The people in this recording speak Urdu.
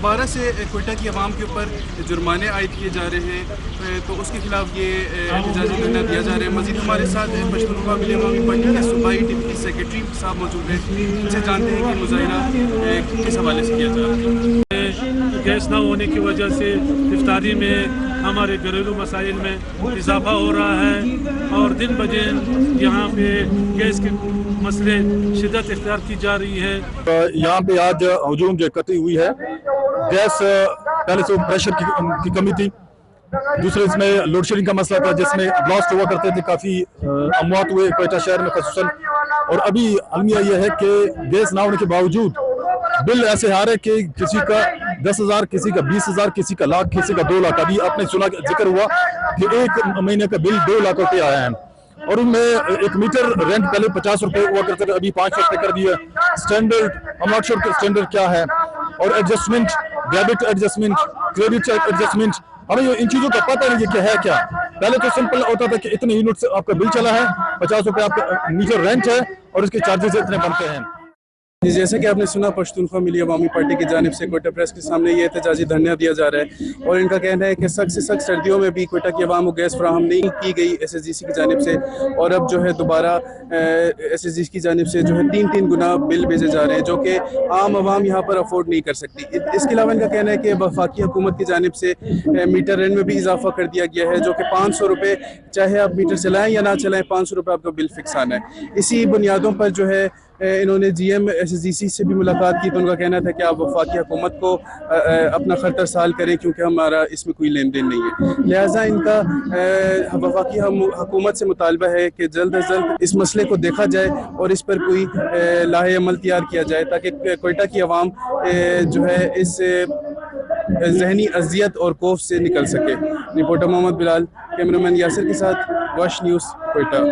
دوبارہ سے کوئٹہ کی عوام کے اوپر جرمانے عائد کیے جا رہے ہیں، تو اس کے خلاف یہ احتجاجی دھرنا دیا جا رہا ہے۔ مزید ہمارے ساتھ پشتونخوا ملی عوامی پارٹی کے صوبائی ڈپٹی سیکرٹری صاحب موجود ہیں، ان سے جانتے ہیں کہ مظاہرہ کس حوالے سے کیا جا رہا ہے۔ گیس نہ ہونے کی وجہ سے افطاری میں ہمارے گھریلو مسائل میں اضافہ ہو رہا ہے، اور دن بدن یہاں پہ گیس کے مسئلے شدت اختیار کی جا رہی ہے۔ یہاں پہ آج ہجوم جو اکٹھی ہوئی ہے، گیس پہلے سے پریشر کی کمی تھی، دوسرے اس میں لوڈ شیڈنگ کا مسئلہ تھا جس میں بلاسٹ ہوا کرتے تھے، کافی اموات ہوئے کوئٹہ شہر میں خصوصاً، اور ابھی المیہ یہ ہے کہ گیس نہ ہونے کے باوجود بل ایسے آ رہے کہ کسی کا 10,000، کسی کا 20,000، کسی کا لاکھ، کسی کا 2 لاکھ۔ ابھی آپ نے سنا ذکر ہوا کہ 1 مہینے کا بل 2 لاکھ روپے آیا ہے، اور ان میں ایک میٹر رینٹ پہلے 50 روپے ہوا کرتا تھا، ابھی 500 روپے کر دیا۔ سٹینڈرڈ I'm not sure کہ سٹینڈرڈ کیا ہے، اور adjustment, debit adjustment, credit adjustment, ہمیں ان چیزوں کا پتہ نہیں کہ ہے کیا۔ پہلے تو سمپل ہوتا تھا کہ اتنے یونٹ سے آپ کا بل چلا ہے، 50 روپے آپ کا میٹر رینٹ ہے، اور اس کے چارجز اتنے بنتے ہیں۔ جیسے کہ آپ نے سنا، پشتونخوا ملی عوامی پارٹی کی جانب سے کوئٹہ پریس کے سامنے یہ احتجاجی دھرنا دیا جا رہا ہے، اور ان کا کہنا ہے کہ سخت سے سخت سردیوں میں بھی کوئٹہ کی عوام کو گیس فراہم نہیں کی گئی SSGC کی جانب سے، اور اب جو ہے دوبارہ SSGC کی جانب سے جو ہے 3 گنا بل بھیجے جا رہے ہیں، جو کہ عام عوام یہاں پر افورڈ نہیں کر سکتی۔ اس کے علاوہ ان کا کہنا ہے کہ وفاقی حکومت کی جانب سے میٹر رینٹ میں بھی اضافہ کر دیا گیا ہے، جو کہ 500 روپے، چاہے آپ میٹر چلائیں یا نہ چلائیں، 500 روپے آپ کا بل فکس آنا ہے۔ اسی بنیادوں پر جو ہے انہوں نے GM SSGC سے بھی ملاقات کی، تو ان کا کہنا تھا کہ آپ وفاقی حکومت کو اپنا خط ارسال کریں، کیونکہ ہمارا اس میں کوئی لین دین نہیں ہے۔ لہٰذا ان کا وفاقی حکومت سے مطالبہ ہے کہ جلد از جلد اس مسئلے کو دیکھا جائے اور اس پر کوئی لاہ عمل تیار کیا جائے، تاکہ کوئٹہ کی عوام جو ہے اس ذہنی اذیت اور خوف سے نکل سکے۔ رپورٹر محمد بلال، کیمرہ مین یاسر کے ساتھ، واش نیوز، کوئٹہ۔